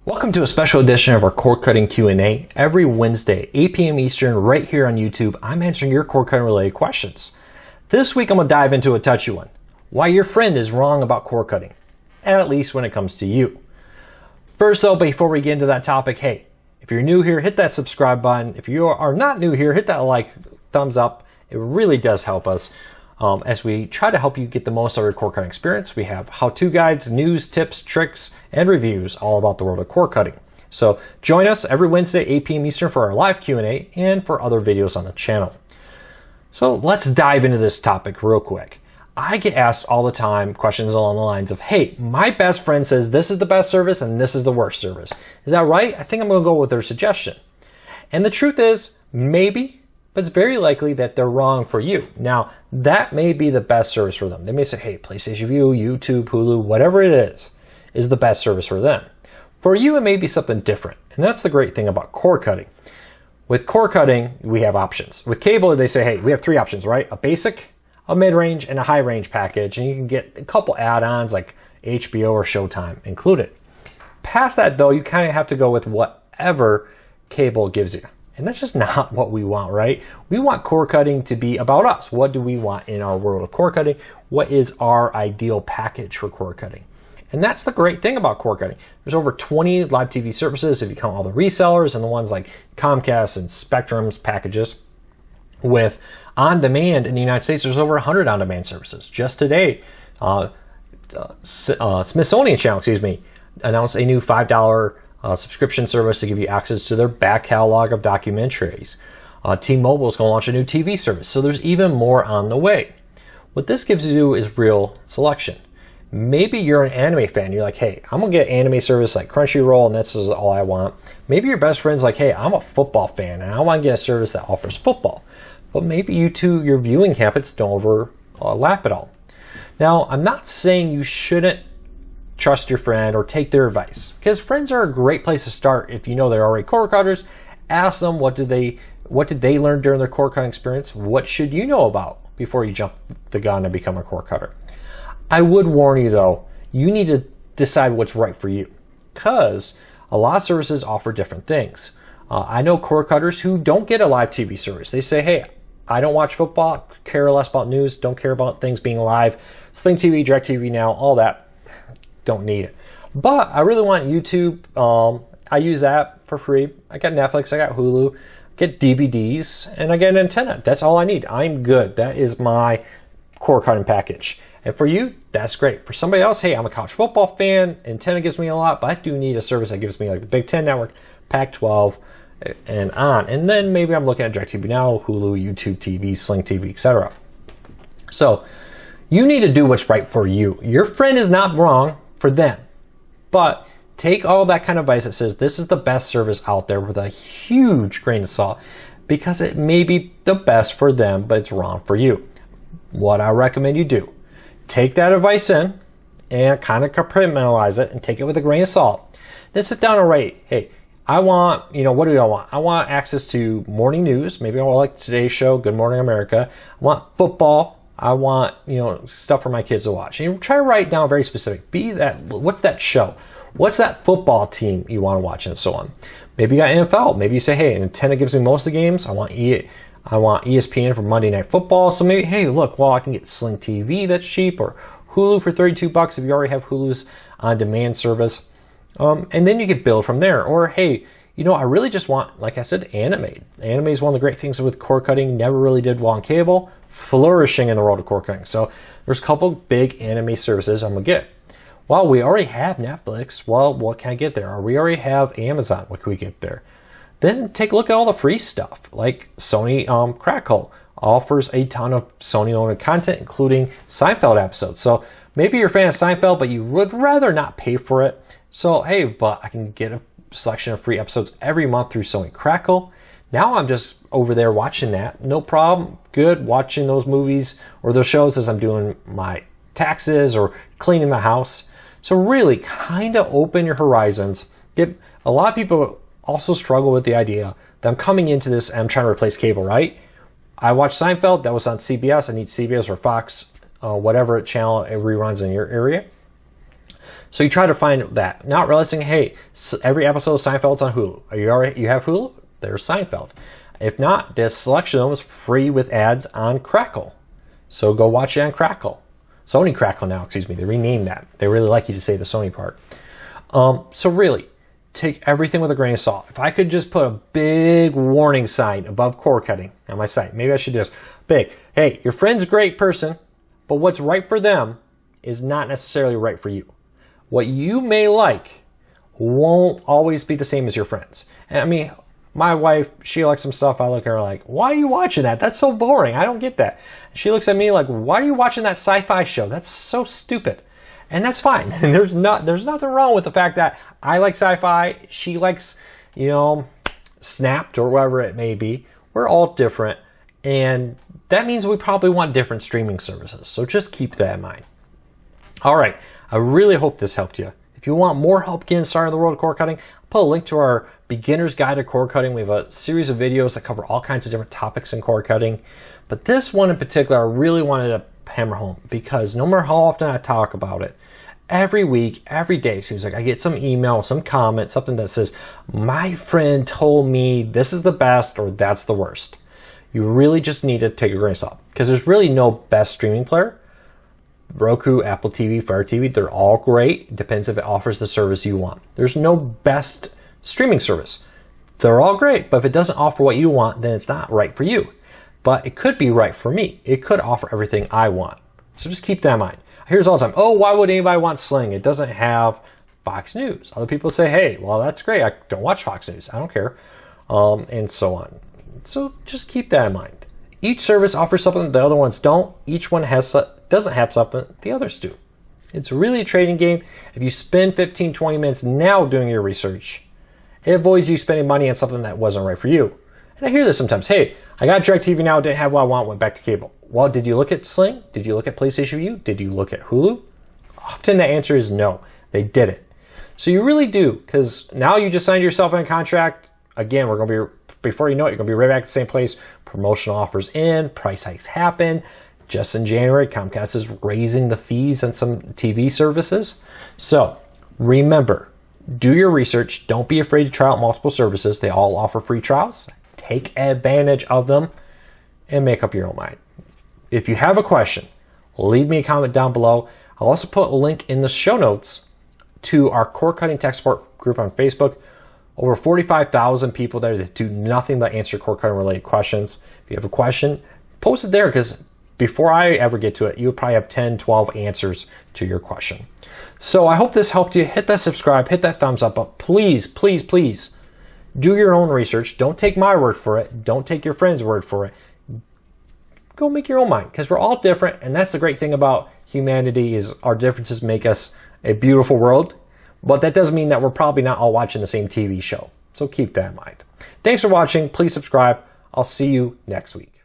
Welcome to a special edition of our cord cutting Q&A. Every Wednesday, 8 p.m. Eastern, right here on YouTube, I'm answering your cord cutting related questions. This week, I'm going to dive into a touchy one. Why your friend is wrong about cord cutting, at least when it comes to you. First though, before we get into that topic, hey, if you're new here, hit that subscribe button. If you are not new here, hit that like, thumbs up. It really does help us. As we try to help you get the most out of your cord cutting experience. We have how-to guides, news, tips, tricks, and reviews all about the world of cord cutting. So join us every Wednesday, 8 p.m. Eastern for our live Q&A and for other videos on the channel. So let's dive into this topic real quick. I get asked all the time questions along the lines of, hey, my best friend says this is the best service and this is the worst service. Is that right? I think I'm going to go with their suggestion. And the truth is, maybe, but it's very likely that they're wrong for you. Now, that may be the best service for them. They may say, hey, PlayStation View, YouTube, Hulu, whatever it is the best service for them. For you, it may be something different. And that's the great thing about cord cutting. With cord cutting, we have options. With cable, they say, hey, we have three options, right? A basic, a mid-range, and a high-range package. And you can get a couple add-ons like HBO or Showtime included. Past that, though, you kind of have to go with whatever cable gives you. And that's just not what we want, right? We want cord cutting to be about us. What do we want in our world of cord cutting? What is our ideal package for cord cutting? And that's the great thing about cord cutting. There's over 20 live TV services if you count all the resellers and the ones like Comcast and Spectrum's packages. With on-demand in the United States, there's over 100 on-demand services. Just today, Smithsonian Channel, announced a new $5 subscription service to give you access to their back catalog of documentaries. T-Mobile is going to launch a new TV service, so there's even more on the way. What this gives you is real selection. Maybe you're an anime fan. You're like, hey, I'm going to get anime service like Crunchyroll, and this is all I want. Maybe your best friend's like, hey, I'm a football fan, and I want to get a service that offers football. But maybe you two, your viewing habits don't overlap at all. Now, I'm not saying you shouldn't trust your friend or take their advice, because friends are a great place to start. If you know they're already cord cutters, ask them what did they learn during their cord cutting experience. What should you know about before you jump the gun and become a cord cutter? I would warn you though, you need to decide what's right for you, because a lot of services offer different things. I know cord cutters who don't get a live TV service. They say, hey, I don't watch football, care less about news, don't care about things being live. Sling TV, DirecTV Now, all that. Don't need it. But I really want YouTube. I use that for free. I got Netflix, I got Hulu, get DVDs, and I get an antenna. That's all I need. I'm good. That is my cord cutting package. And for you, that's great. For somebody else, hey, I'm a college football fan. Antenna gives me a lot, but I do need a service that gives me like the Big Ten Network, Pac-12, and on. And then maybe I'm looking at DirecTV Now, Hulu, YouTube TV, Sling TV, etc. So you need to do what's right for you. Your friend is not wrong for them, but take all that kind of advice that says this is the best service out there with a huge grain of salt, because it may be the best for them, but it's wrong for you. What I recommend you do, take that advice in and kind of compartmentalize it and take it with a grain of salt. Then sit down and write, hey, I want, what do I want? I want access to morning news. Maybe I want like Today's Show, Good Morning America. I want football. I want, stuff for my kids to watch. And try to write down very specific. What's that show? What's that football team you want to watch, and so on. Maybe you got NFL. Maybe you say, hey, antenna gives me most of the games. I want ESPN for Monday Night Football. So maybe, hey, look, I can get Sling TV that's cheap, or Hulu for $32 if you already have Hulu's on-demand service. And then you get billed from there. Or, hey, I really just want, like I said, anime. Anime is one of the great things with cord cutting. Never really did well on cable. Flourishing in the world of cord cutting. So there's a couple big anime services I'm going to get. Well, we already have Netflix. Well, what can I get there? Or we already have Amazon. What can we get there? Then take a look at all the free stuff. Like Sony Crackle offers a ton of Sony-owned content, including Seinfeld episodes. So maybe you're a fan of Seinfeld, but you would rather not pay for it. So, hey, but I can get a selection of free episodes every month through Sony Crackle. Now I'm just over there watching that. No problem. Good watching those movies or those shows as I'm doing my taxes or cleaning the house. So really kind of open your horizons. A lot of people also struggle with the idea that I'm coming into this and I'm trying to replace cable, right? I watched Seinfeld. That was on CBS. I need CBS or Fox, whatever channel it reruns in your area. So you try to find that, not realizing, hey, every episode of Seinfeld's on Hulu. You have Hulu? There's Seinfeld. If not, this selection was free with ads on Crackle. So go watch it on Crackle. Sony Crackle now, excuse me. They renamed that. They really like you to say the Sony part. So really, take everything with a grain of salt. If I could just put a big warning sign above cord cutting on my site, maybe I should just big. Hey, your friend's a great person, but what's right for them is not necessarily right for you. What you may like won't always be the same as your friends. And I mean, my wife, she likes some stuff. I look at her like, why are you watching that? That's so boring. I don't get that. She looks at me like, why are you watching that sci-fi show? That's so stupid. And that's fine. There's nothing wrong with the fact that I like sci-fi. She likes, Snapped or whatever it may be. We're all different. And that means we probably want different streaming services. So just keep that in mind. All right. I really hope this helped you. If you want more help getting started in the world of cord cutting, I'll put a link to our beginner's guide to cord cutting. We have a series of videos that cover all kinds of different topics in cord cutting. But this one in particular, I really wanted to hammer home because no matter how often I talk about it, every week, every day, it seems like I get some email, some comment, something that says, my friend told me this is the best or that's the worst. You really just need to take a grain of salt because there's really no best streaming player. Roku, Apple TV, Fire TV, they're all great. It depends if it offers the service you want. There's no best streaming service. They're all great, but if it doesn't offer what you want, then it's not right for you. But it could be right for me. It could offer everything I want. So just keep that in mind. Here's all the time, oh, why would anybody want Sling? It doesn't have Fox News. Other people say, hey, well, that's great. I don't watch Fox News. I don't care. And so on. So just keep that in mind. Each service offers something the other ones don't. Each one doesn't have something the others do. It's really a trading game. If you spend 15, 20 minutes now doing your research, it avoids you spending money on something that wasn't right for you. And I hear this sometimes. Hey, I got DirecTV now, didn't have what I want, went back to cable. Well, did you look at Sling? Did you look at PlayStation Vue? Did you look at Hulu? Often the answer is no. They didn't. So you really do, because now you just signed yourself in a contract. Again, we're going to be, before you know it, you're going to be right back at the same place. Promotional offers in, price hikes happen. Just in January, Comcast is raising the fees on some TV services. So remember, do your research. Don't be afraid to try out multiple services. They all offer free trials. Take advantage of them and make up your own mind. If you have a question, leave me a comment down below. I'll also put a link in the show notes to our cord cutting tech support group on Facebook. Over 45,000 people there that do nothing but answer cord cutting related questions. If you have a question, post it there because before I ever get to it, you'll probably have 10, 12 answers to your question. So I hope this helped you. Hit that subscribe, hit that thumbs up, but please, please, please do your own research. Don't take my word for it. Don't take your friend's word for it. Go make your own mind because we're all different. And that's the great thing about humanity is our differences make us a beautiful world. But that doesn't mean that we're probably not all watching the same TV show. So keep that in mind. Thanks for watching. Please subscribe. I'll see you next week.